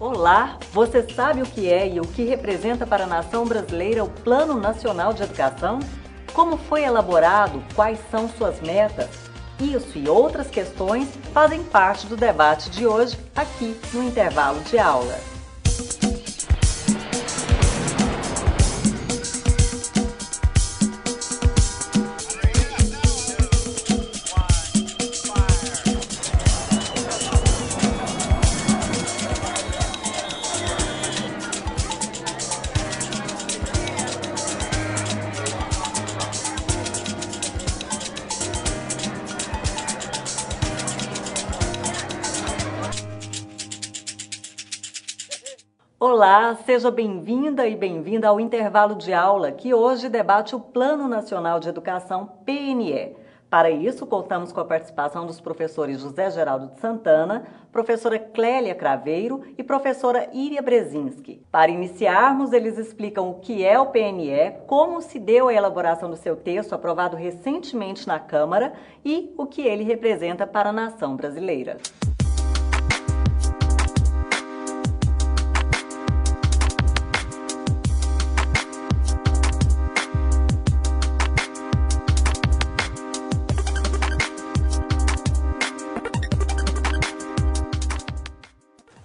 Olá, você sabe o que é e o que representa para a nação brasileira o Plano Nacional de Educação? Como foi elaborado? Quais são suas metas? Isso e outras questões fazem parte do debate de hoje aqui no intervalo de aula. Olá, seja bem-vinda e bem-vinda ao intervalo de aula, que hoje debate o Plano Nacional de Educação, PNE. Para isso, contamos com a participação dos professores José Geraldo de Santana, professora Clélia Craveiro e professora Iria Brzezinski. Para iniciarmos, eles explicam o que é o PNE, como se deu a elaboração do seu texto aprovado recentemente na Câmara e o que ele representa para a nação brasileira.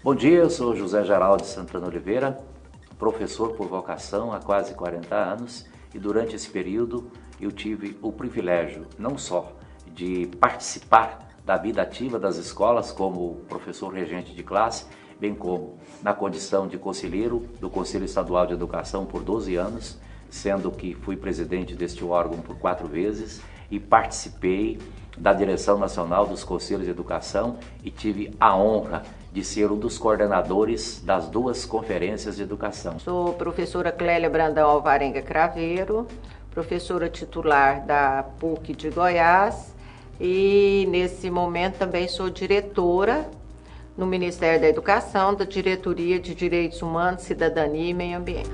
Bom dia, eu sou José Geraldo de Santana Oliveira, professor por vocação há quase 40 anos e durante esse período eu tive o privilégio não só de participar da vida ativa das escolas como professor regente de classe, bem como na condição de conselheiro do Conselho Estadual de Educação por 12 anos, sendo que fui presidente deste órgão por 4 vezes e participei da direção nacional dos Conselhos de Educação e tive a honra de ser um dos coordenadores das 2 conferências de educação. Sou professora Clélia Brandão Alvarenga Craveiro, professora titular da PUC de Goiás e nesse momento também sou diretora no Ministério da Educação, da Diretoria de Direitos Humanos, Cidadania e Meio Ambiente.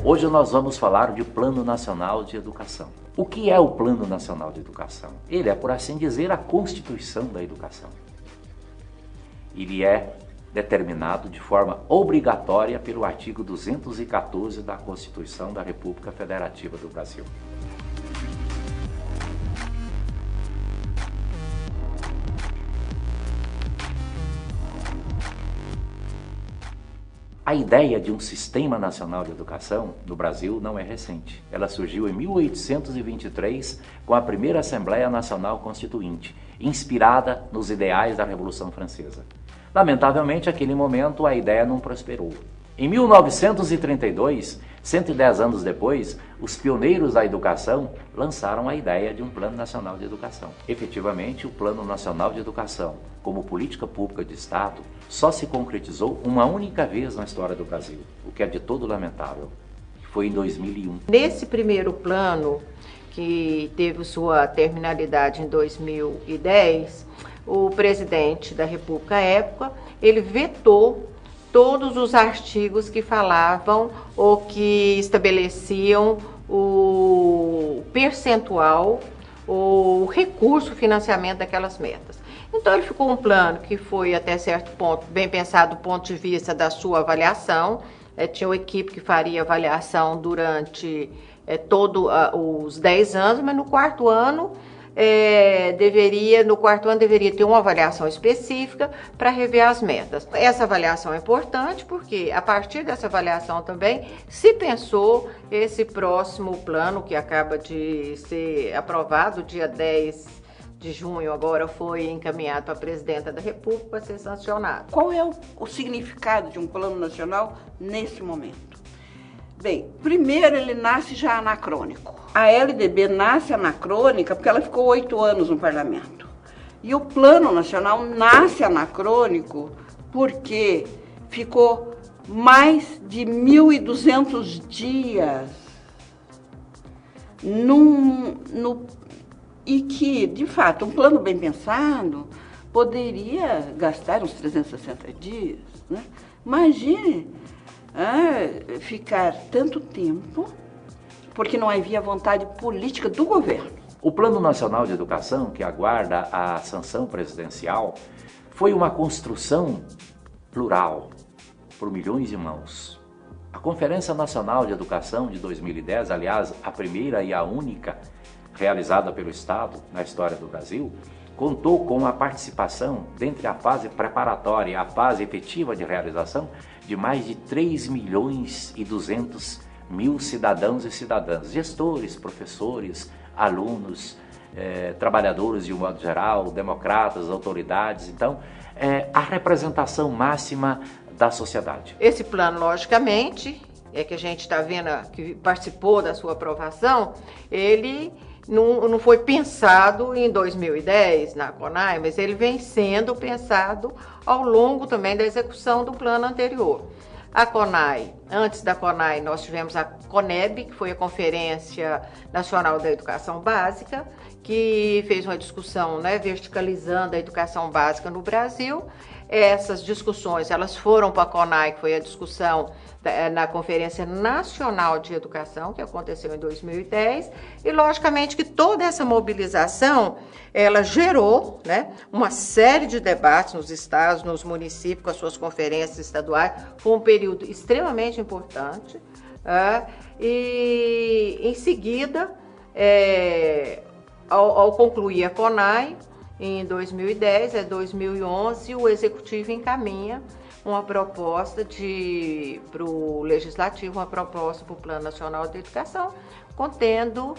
Hoje nós vamos falar de Plano Nacional de Educação. O que é o Plano Nacional de Educação? Ele é, por assim dizer, a Constituição da educação. Ele é determinado de forma obrigatória pelo artigo 214 da Constituição da República Federativa do Brasil. A ideia de um Sistema Nacional de Educação no Brasil não é recente. Ela surgiu em 1823 com a primeira Assembleia Nacional Constituinte, inspirada nos ideais da Revolução Francesa. Lamentavelmente, naquele momento, a ideia não prosperou. Em 1932, 110 anos depois, os pioneiros da educação lançaram a ideia de um Plano Nacional de Educação. Efetivamente, o Plano Nacional de Educação, como política pública de Estado, só se concretizou uma única vez na história do Brasil, o que é de todo lamentável. Foi em 2001. Nesse primeiro plano, que teve sua terminalidade em 2010, o presidente da República à época, ele vetou todos os artigos que falavam ou que estabeleciam o percentual, o recurso, o financiamento daquelas metas. Então ele ficou um plano que foi até certo ponto bem pensado do ponto de vista da sua avaliação. Tinha uma equipe que faria avaliação durante todos os 10 anos, mas no quarto ano deveria ter uma avaliação específica para rever as metas. Essa avaliação é importante porque a partir dessa avaliação também se pensou esse próximo plano que acaba de ser aprovado, dia 10 de junho, agora foi encaminhado para a presidenta da República para ser sancionado. Qual é o significado de um plano nacional nesse momento? Bem, primeiro ele nasce já anacrônico. A LDB nasce anacrônica porque ela ficou 8 anos no parlamento. E o Plano Nacional nasce anacrônico porque ficou mais de 1.200 dias e que, de fato, um plano bem pensado poderia gastar uns 360 dias, né? Imagine ficar tanto tempo, porque não havia vontade política do governo. O Plano Nacional de Educação, que aguarda a sanção presidencial, foi uma construção plural, por milhões de mãos. A Conferência Nacional de Educação de 2010, aliás, a primeira e a única realizada pelo Estado na história do Brasil, contou com a participação, dentre a fase preparatória e a fase efetiva de realização, de mais de 3.200.000 cidadãos e cidadãs, gestores, professores, alunos, trabalhadores de um modo geral, democratas, autoridades. Então, a representação máxima da sociedade. Esse plano, logicamente, que a gente está vendo que participou da sua aprovação, ele não foi pensado em 2010 na CONAI, mas ele vem sendo pensado ao longo também da execução do plano anterior. A CONAI, antes da CONAI, nós tivemos a CONEB, que foi a Conferência Nacional da Educação Básica, que fez uma discussão, verticalizando a educação básica no Brasil. Essas discussões, elas foram para a CONAI, que foi a discussão na Conferência Nacional de Educação, que aconteceu em 2010, e logicamente que toda essa mobilização, ela gerou uma série de debates nos estados, nos municípios, com as suas conferências estaduais. Foi um período extremamente importante, e em seguida, ao concluir a CONAI, em 2010, 2011, o Executivo encaminha uma proposta para o Legislativo, uma proposta para o Plano Nacional de Educação, contendo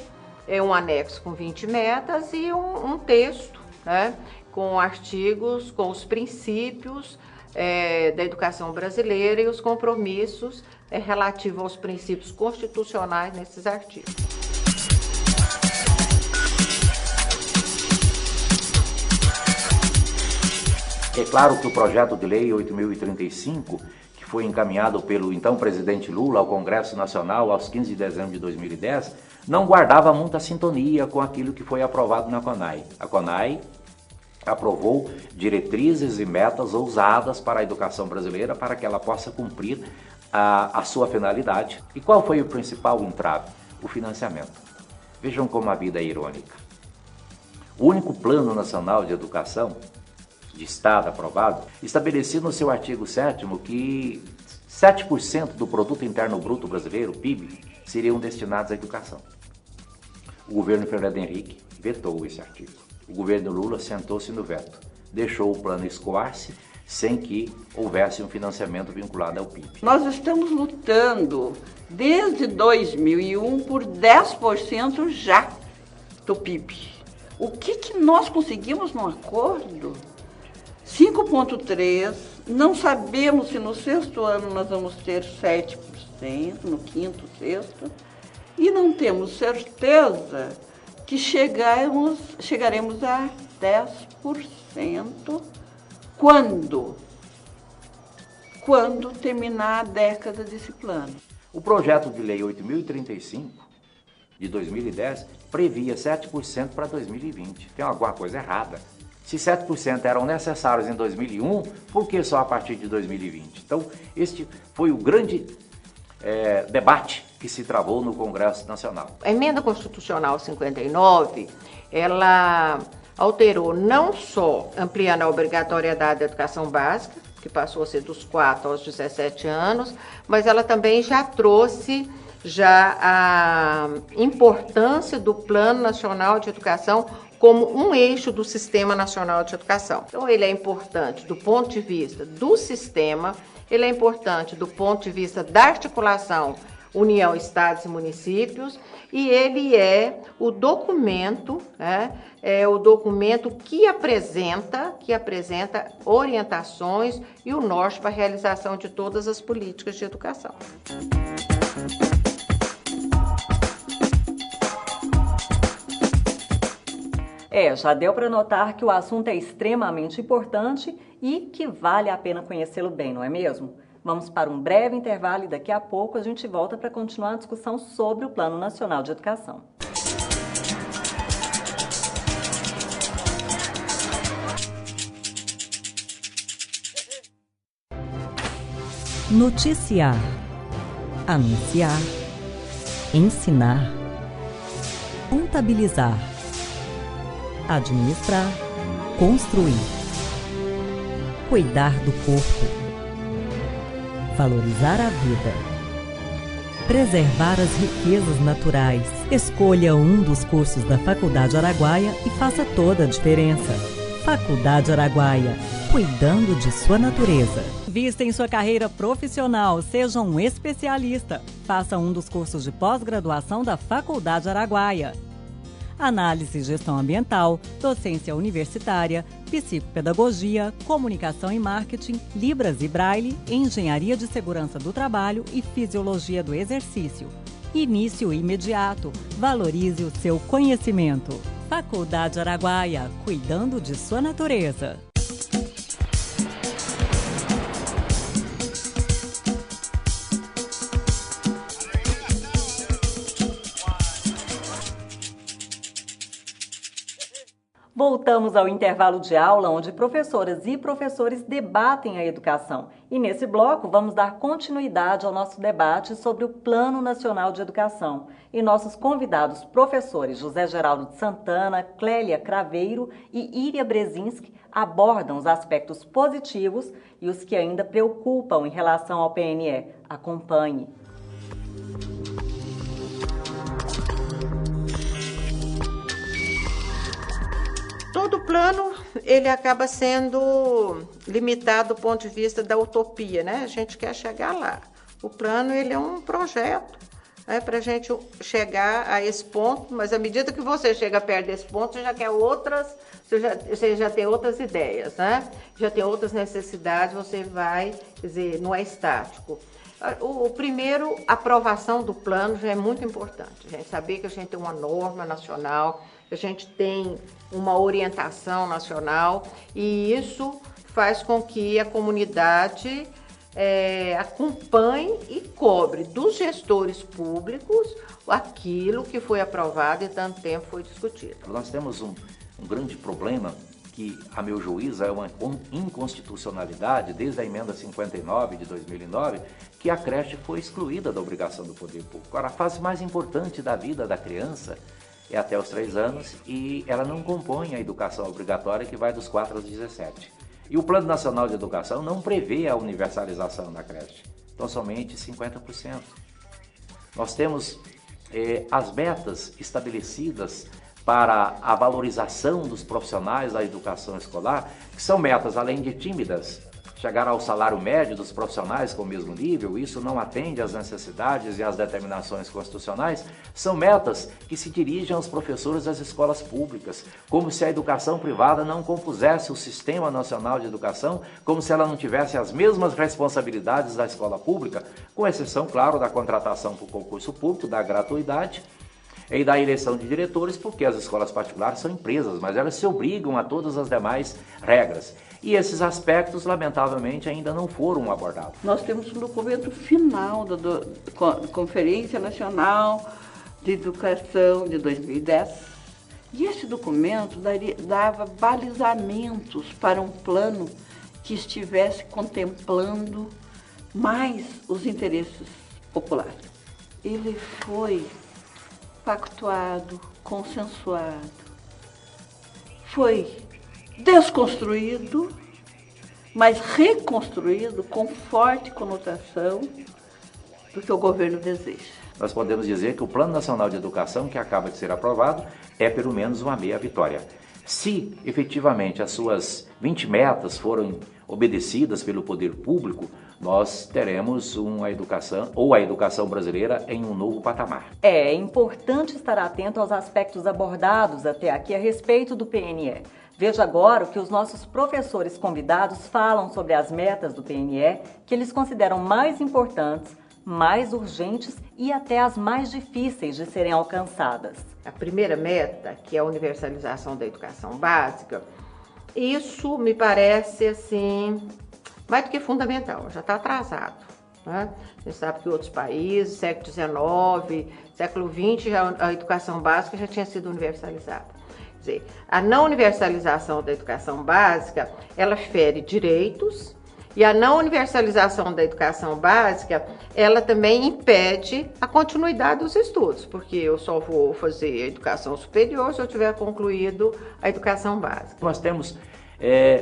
um anexo com 20 metas e um texto, com artigos, com os princípios da educação brasileira e os compromissos relativos aos princípios constitucionais nesses artigos. É claro que o projeto de lei 8.035, que foi encaminhado pelo então presidente Lula ao Congresso Nacional aos 15 de dezembro de 2010, não guardava muita sintonia com aquilo que foi aprovado na CONAI. A CONAI aprovou diretrizes e metas ousadas para a educação brasileira para que ela possa cumprir a sua finalidade. E qual foi o principal entrave? O financiamento. Vejam como a vida é irônica. O único Plano Nacional de Educação de Estado aprovado, estabelecia no seu artigo 7º que 7% do Produto Interno Bruto Brasileiro, PIB, seriam destinados à educação. O governo Fernando Henrique vetou esse artigo. O governo Lula sentou-se no veto, deixou o plano escoar-se sem que houvesse um financiamento vinculado ao PIB. Nós estamos lutando desde 2001 por 10% já do PIB. O que nós conseguimos num acordo? 5,3%, não sabemos se no sexto ano nós vamos ter 7%, no quinto, sexto, e não temos certeza que chegaremos a 10% quando terminar a década desse plano. O projeto de lei 8.035 de 2010 previa 7% para 2020. Tem alguma coisa errada. Se 7% eram necessários em 2001, por que só a partir de 2020? Então, este foi o grande debate que se travou no Congresso Nacional. A Emenda Constitucional 59, ela alterou não só ampliando a obrigatoriedade da educação básica, que passou a ser dos 4 aos 17 anos, mas ela também já trouxe a importância do Plano Nacional de Educação como um eixo do Sistema Nacional de Educação. Então, ele é importante do ponto de vista do sistema, ele é importante do ponto de vista da articulação União, Estados e Municípios, e ele é o documento, que apresenta orientações e o norte para a realização de todas as políticas de educação. Já deu para notar que o assunto é extremamente importante e que vale a pena conhecê-lo bem, não é mesmo? Vamos para um breve intervalo e daqui a pouco a gente volta para continuar a discussão sobre o Plano Nacional de Educação. Noticiar, anunciar, ensinar, contabilizar, administrar, construir, cuidar do corpo, valorizar a vida, preservar as riquezas naturais. Escolha um dos cursos da Faculdade Araguaia e faça toda a diferença. Faculdade Araguaia, cuidando de sua natureza. Vista em sua carreira profissional, seja um especialista. Faça um dos cursos de pós-graduação da Faculdade Araguaia. Análise e gestão ambiental, docência universitária, psicopedagogia, comunicação e marketing, Libras e Braille, engenharia de segurança do trabalho e fisiologia do exercício. Início imediato. Valorize o seu conhecimento. Faculdade Araguaia, cuidando de sua natureza. Voltamos ao intervalo de aula, onde professoras e professores debatem a educação. E nesse bloco vamos dar continuidade ao nosso debate sobre o Plano Nacional de Educação. E nossos convidados professores José Geraldo de Santana, Clélia Craveiro e Iria Brzezinski abordam os aspectos positivos e os que ainda preocupam em relação ao PNE. Acompanhe. Todo plano, ele acaba sendo limitado do ponto de vista da utopia, né? A gente quer chegar lá. O plano, ele é um projeto, né, para a gente chegar a esse ponto, mas à medida que você chega perto desse ponto, você já quer você já tem outras ideias, né? Já tem outras necessidades, você vai, quer dizer, não é estático. O primeiro, a aprovação do plano já é muito importante. A gente saber que a gente tem uma norma nacional, a gente tem uma orientação nacional e isso faz com que a comunidade acompanhe e cobre dos gestores públicos aquilo que foi aprovado e tanto tempo foi discutido. Nós temos um grande problema que, a meu juízo, é uma inconstitucionalidade desde a emenda 59 de 2009, que a creche foi excluída da obrigação do poder público. Agora, a fase mais importante da vida da criança é até os 3 anos e ela não compõe a educação obrigatória que vai dos 4 aos 17. E o Plano Nacional de Educação não prevê a universalização da creche, então somente 50%. Nós temos as metas estabelecidas para a valorização dos profissionais da educação escolar, que são metas, além de tímidas, chegar ao salário médio dos profissionais com o mesmo nível, isso não atende às necessidades e às determinações constitucionais, são metas que se dirigem aos professores das escolas públicas, como se a educação privada não compusesse o Sistema Nacional de Educação, como se ela não tivesse as mesmas responsabilidades da escola pública, com exceção, claro, da contratação por concurso público, da gratuidade e da eleição de diretores, porque as escolas particulares são empresas, mas elas se obrigam a todas as demais regras. E esses aspectos, lamentavelmente, ainda não foram abordados. Nós temos um documento final da Conferência Nacional de Educação de 2010. E esse documento dava balizamentos para um plano que estivesse contemplando mais os interesses populares. Ele foi pactuado, consensuado, foi desconstruído, mas reconstruído com forte conotação do que o governo deseja. Nós podemos dizer que o Plano Nacional de Educação, que acaba de ser aprovado, é pelo menos uma meia vitória. Se efetivamente as suas 20 metas forem obedecidas pelo poder público, nós teremos uma educação, ou a educação brasileira, em um novo patamar. É importante estar atento aos aspectos abordados até aqui a respeito do PNE. Veja agora o que os nossos professores convidados falam sobre as metas do PNE, que eles consideram mais importantes, mais urgentes e até as mais difíceis de serem alcançadas. A primeira meta, que é a universalização da educação básica, isso me parece assim, mais do que fundamental, já está atrasado. Né? Você sabe que outros países, século XIX, século XX, a educação básica já tinha sido universalizada. Quer dizer, a não universalização da educação básica, ela fere direitos E a não universalização da educação básica, ela também impede a continuidade dos estudos, porque eu só vou fazer a educação superior se eu tiver concluído a educação básica. Nós temos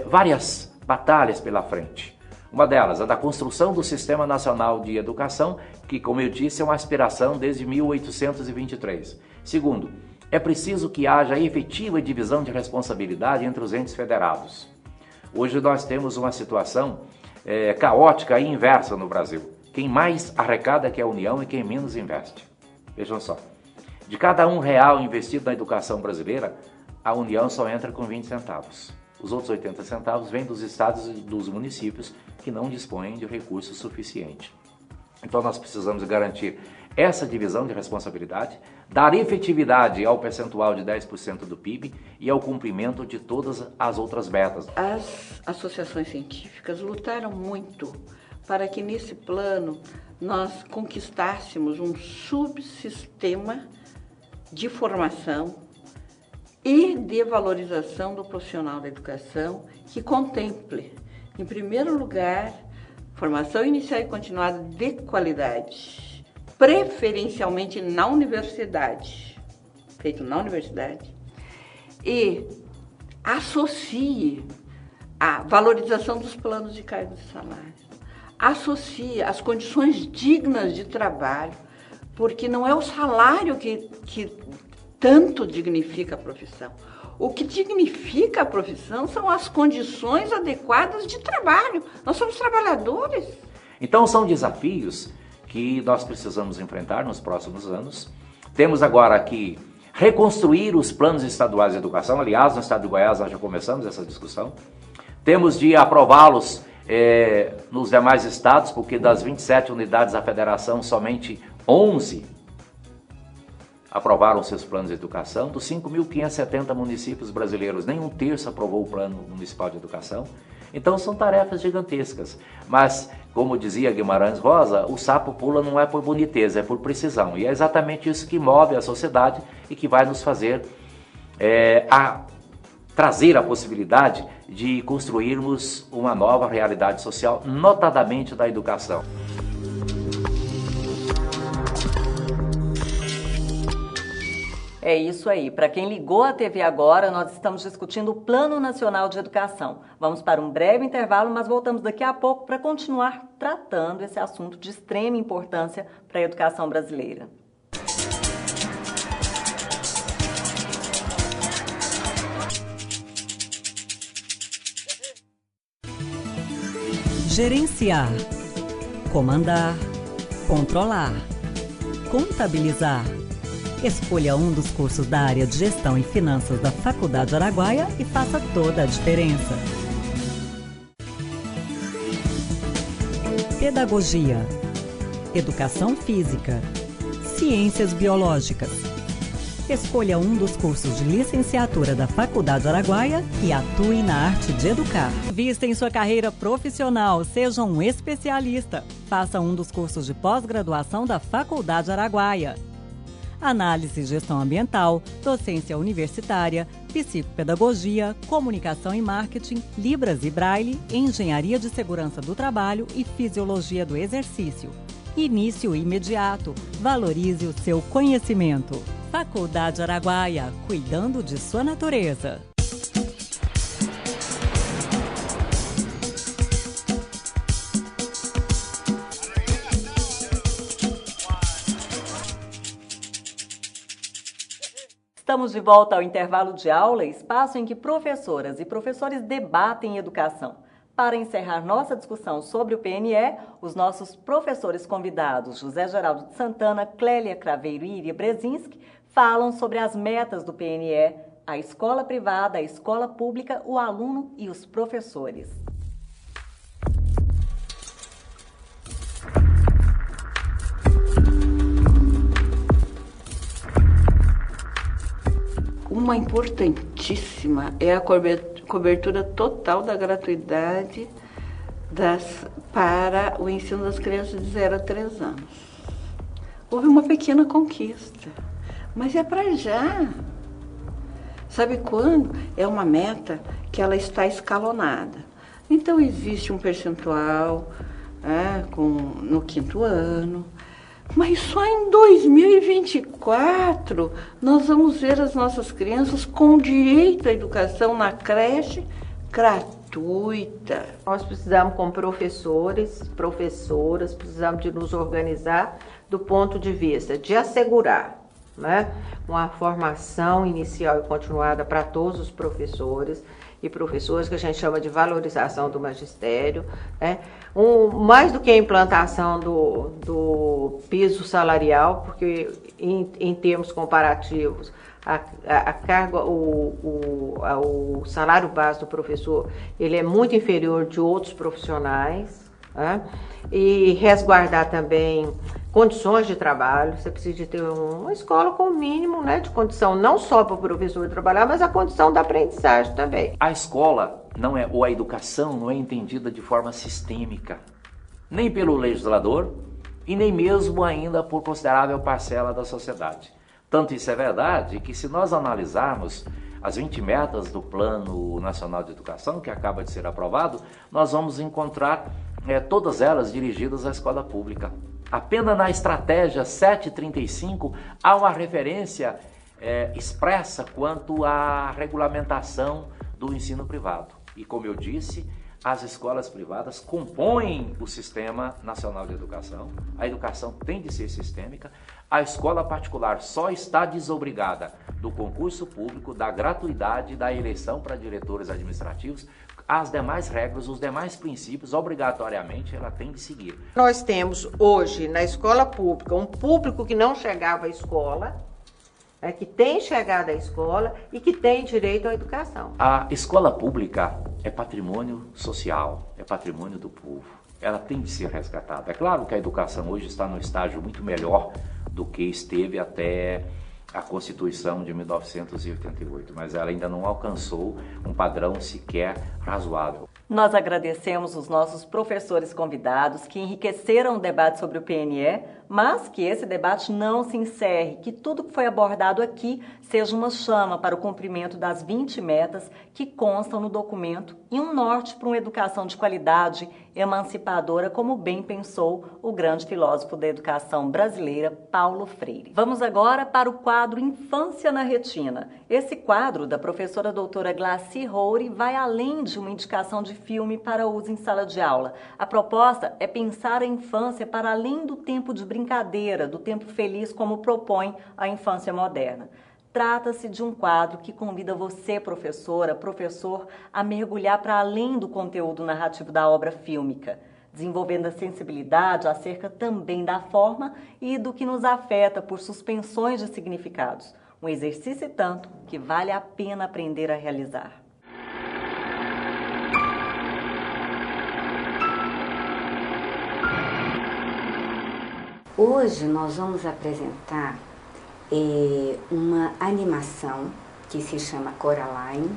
várias batalhas pela frente. Uma delas, a da construção do Sistema Nacional de Educação, que, como eu disse, é uma aspiração desde 1823. Segundo, é preciso que haja efetiva divisão de responsabilidade entre os entes federados. Hoje nós temos uma situação caótica e inversa no Brasil. Quem mais arrecada que é a União e quem menos investe. Vejam só, de cada R$1 investido na educação brasileira, a União só entra com 20 centavos. Os outros 80 centavos vêm dos estados e dos municípios que não dispõem de recursos suficientes. Então nós precisamos garantir essa divisão de responsabilidade, dar efetividade ao percentual de 10% do PIB e ao cumprimento de todas as outras metas. As associações científicas lutaram muito para que nesse plano nós conquistássemos um subsistema de formação e de valorização do profissional da educação que contemple, em primeiro lugar, formação inicial e continuada de qualidade, preferencialmente na universidade, feito na universidade, e associe a valorização dos planos de cargos e salários, associe as condições dignas de trabalho, porque não é o salário que tanto dignifica a profissão. O que dignifica a profissão são as condições adequadas de trabalho. Nós somos trabalhadores. Então são desafios que nós precisamos enfrentar nos próximos anos. Temos agora que reconstruir os planos estaduais de educação. Aliás, no estado de Goiás nós já começamos essa discussão. Temos de aprová-los nos demais estados, porque das 27 unidades da federação, somente 11 aprovaram seus planos de educação. Dos 5.570 municípios brasileiros, nem 1/3 aprovou o plano municipal de educação. Então são tarefas gigantescas, mas como dizia Guimarães Rosa, o sapo pula não é por boniteza, é por precisão. E é exatamente isso que move a sociedade e que vai nos fazer trazer a possibilidade de construirmos uma nova realidade social, notadamente da educação. É isso aí. Para quem ligou a TV agora, nós estamos discutindo o Plano Nacional de Educação. Vamos para um breve intervalo, mas voltamos daqui a pouco para continuar tratando esse assunto de extrema importância para a educação brasileira. Gerenciar, comandar, controlar, contabilizar. Escolha um dos cursos da área de Gestão e Finanças da Faculdade Araguaia e faça toda a diferença. Pedagogia, Educação Física, Ciências Biológicas. Escolha um dos cursos de licenciatura da Faculdade Araguaia e atue na arte de educar. Invista em sua carreira profissional, seja um especialista. Faça um dos cursos de pós-graduação da Faculdade Araguaia. Análise e Gestão Ambiental, Docência Universitária, Psicopedagogia, Comunicação e Marketing, Libras e Braille, Engenharia de Segurança do Trabalho e Fisiologia do Exercício. Início imediato. Valorize o seu conhecimento. Faculdade Araguaia, cuidando de sua natureza. Estamos de volta ao intervalo de aula, espaço em que professoras e professores debatem educação. Para encerrar nossa discussão sobre o PNE, os nossos professores convidados, José Geraldo de Santana, Clélia Craveiro e Iria Brezinski, falam sobre as metas do PNE, a escola privada, a escola pública, o aluno e os professores. Uma importantíssima é a cobertura total da gratuidade para o ensino das crianças de 0 a 3 anos. Houve uma pequena conquista, mas é para já. Sabe quando? É uma meta que ela está escalonada. Então existe um percentual no 5º ano, mas só em 2024 nós vamos ver as nossas crianças com direito à educação na creche gratuita. Nós precisamos, como professores, professoras, precisamos de nos organizar do ponto de vista de assegurar, né, uma formação inicial e continuada para todos os professores e professoras, que a gente chama de valorização do magistério, né? Mais do que a implantação do piso salarial, porque em termos comparativos, a carga, o salário base do professor, ele é muito inferior de outros profissionais, né? E resguardar também condições de trabalho. Você precisa de ter uma escola com o mínimo, né, de condição, não só para o professor trabalhar, mas a condição da aprendizagem também. A escola ou a educação não é entendida de forma sistêmica, nem pelo legislador e nem mesmo ainda por considerável parcela da sociedade. Tanto isso é verdade que, se nós analisarmos as 20 metas do Plano Nacional de Educação, que acaba de ser aprovado, nós vamos encontrar todas elas dirigidas à escola pública. Apenas na estratégia 735 há uma referência expressa quanto à regulamentação do ensino privado. E, como eu disse, as escolas privadas compõem o Sistema Nacional de Educação. A educação tem de ser sistêmica. A escola particular só está desobrigada do concurso público, da gratuidade, da eleição para diretores administrativos. As demais regras, os demais princípios, obrigatoriamente, ela tem de seguir. Nós temos hoje na escola pública um público que não chegava à escola, que tem chegado à escola e que tem direito à educação. A escola pública é patrimônio social, é patrimônio do povo. Ela tem de ser resgatada. É claro que a educação hoje está num estágio muito melhor do que esteve até a Constituição de 1988, mas ela ainda não alcançou um padrão sequer razoável. Nós agradecemos os nossos professores convidados que enriqueceram o debate sobre o PNE, mas que esse debate não se encerre, que tudo que foi abordado aqui seja uma chama para o cumprimento das 20 metas que constam no documento e um norte para uma educação de qualidade, emancipadora, como bem pensou o grande filósofo da educação brasileira, Paulo Freire. Vamos agora para o quadro Infância na Retina. Esse quadro da professora doutora Glaci Roure vai além de uma indicação de filme para uso em sala de aula. A proposta é pensar a infância para além do tempo de brincadeira, do tempo feliz, como propõe a infância moderna. Trata-se de um quadro que convida você, professora, professor, a mergulhar para além do conteúdo narrativo da obra fílmica, desenvolvendo a sensibilidade acerca também da forma e do que nos afeta por suspensões de significados. Um exercício e tanto que vale a pena aprender a realizar. Hoje nós vamos apresentar uma animação que se chama Coraline.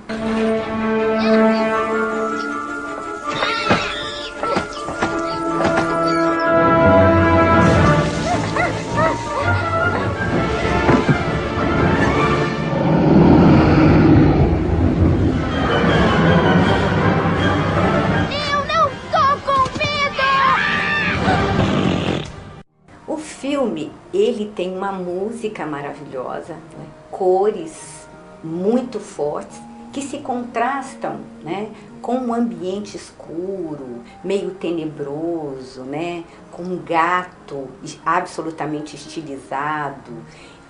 Ele tem uma música maravilhosa, né? Cores muito fortes que se contrastam, né, com um ambiente escuro, meio tenebroso, né, com um gato absolutamente estilizado,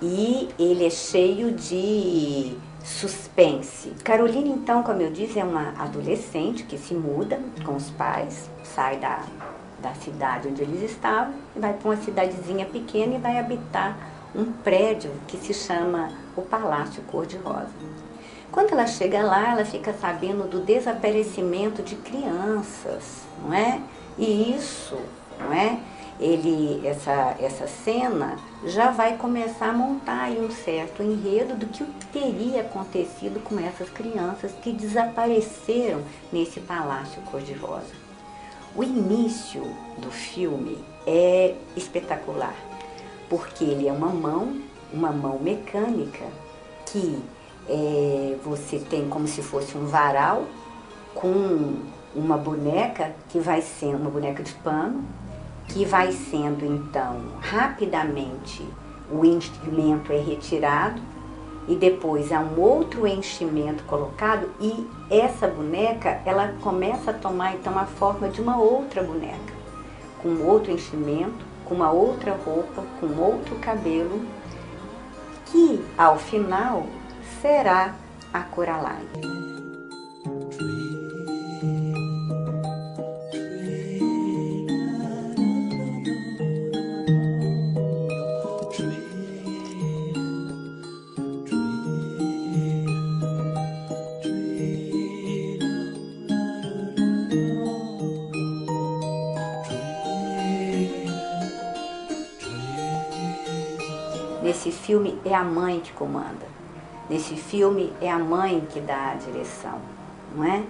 e ele é cheio de suspense. Carolina, então, como eu disse, é uma adolescente que se muda com os pais, sai da cidade onde eles estavam e vai para uma cidadezinha pequena e vai habitar um prédio que se chama o Palácio Cor-de-Rosa. Quando ela chega lá, ela fica sabendo do desaparecimento de crianças, não é? E isso, não é? Essa cena já vai começar a montar aí um certo enredo do que teria acontecido com essas crianças que desapareceram nesse Palácio Cor-de-Rosa. O início do filme é espetacular, porque ele é uma mão mecânica que você tem como se fosse um varal com uma boneca que vai ser uma boneca de pano, que vai sendo então rapidamente o enchimento é retirado e depois há um outro enchimento colocado e essa boneca ela começa a tomar então a forma de uma outra boneca, com outro enchimento, com uma outra roupa, com outro cabelo, que ao final será a Coraline. Nesse filme é a mãe que comanda, nesse filme é a mãe que dá a direção, não é?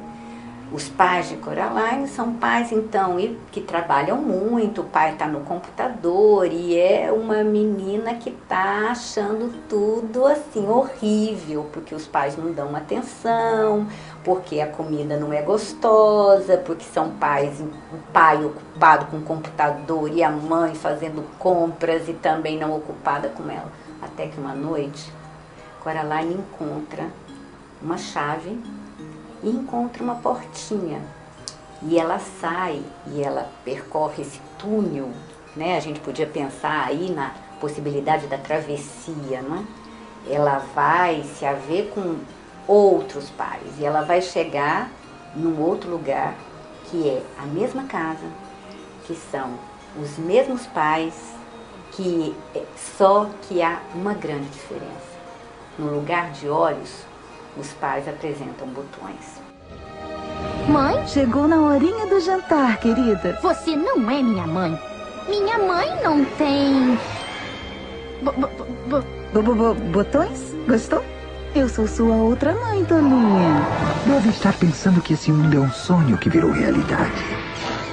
Os pais de Coraline são pais, então, que trabalham muito, o pai está no computador e é uma menina que está achando tudo assim horrível, porque os pais não dão atenção, porque a comida não é gostosa, porque são pais, o pai ocupado com o computador e a mãe fazendo compras e também não ocupada com ela. Até que uma noite, Coraline encontra uma chave e encontra uma portinha. E ela sai e ela percorre esse túnel, né? A gente podia pensar aí na possibilidade da travessia, não é? Ela vai se haver com outros pais e ela vai chegar num outro lugar que é a mesma casa, que são os mesmos pais, só que há uma grande diferença. No lugar de olhos, os pais apresentam botões. Mãe? Chegou na horinha do jantar, querida. Você não é minha mãe. Minha mãe não tem... Botões? Gostou? Eu sou sua outra mãe, Tolinha. Deve estar pensando que esse mundo é um sonho que virou realidade.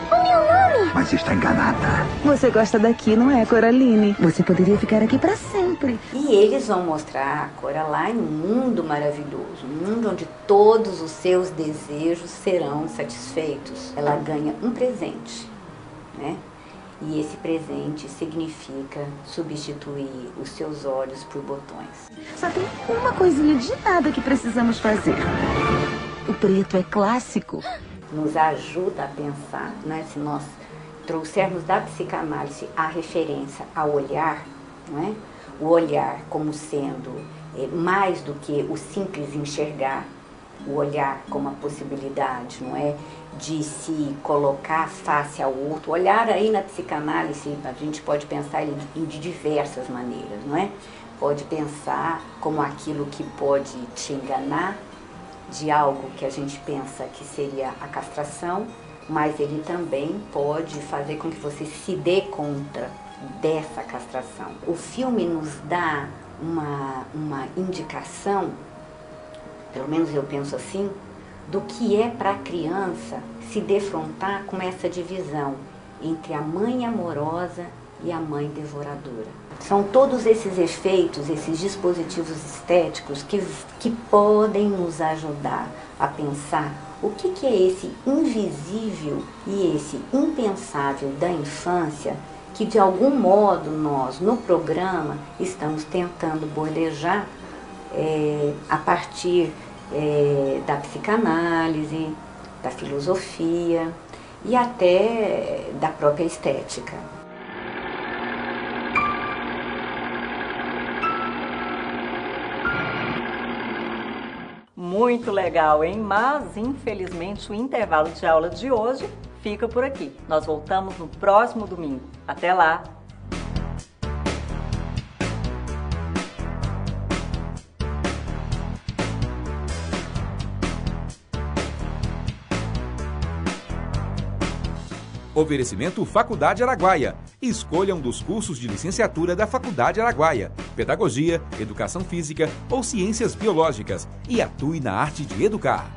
O meu nome? Mas está enganada. Você gosta daqui, não é, Coraline? Você poderia ficar aqui para sempre. E eles vão mostrar a Coraline um mundo maravilhoso, um mundo onde todos os seus desejos serão satisfeitos. Ela ganha um presente, né? E esse presente significa substituir os seus olhos por botões. Só tem uma coisinha de nada que precisamos fazer. O preto é clássico. Nos ajuda a pensar, né? Se nós trouxermos da psicanálise a referência ao olhar, não é? O olhar como sendo mais do que o simples enxergar, o olhar como a possibilidade, não é? De se colocar face ao outro. Olhar aí na psicanálise, a gente pode pensar ele de diversas maneiras, não é? Pode pensar como aquilo que pode te enganar, de algo que a gente pensa que seria a castração, mas ele também pode fazer com que você se dê conta dessa castração. O filme nos dá uma indicação, pelo menos eu penso assim, do que é para a criança se defrontar com essa divisão entre a mãe amorosa e a mãe devoradora. São todos esses efeitos, esses dispositivos estéticos que podem nos ajudar a pensar o que é esse invisível e esse impensável da infância que de algum modo nós no programa estamos tentando bordejar a partir da psicanálise, da filosofia e até da própria estética. Muito legal, hein? Mas, infelizmente, o intervalo de aula de hoje fica por aqui. Nós voltamos no próximo domingo. Até lá! Oferecimento Faculdade Araguaia. Escolha um dos cursos de licenciatura da Faculdade Araguaia. Pedagogia, Educação Física ou Ciências Biológicas. E atue na arte de educar.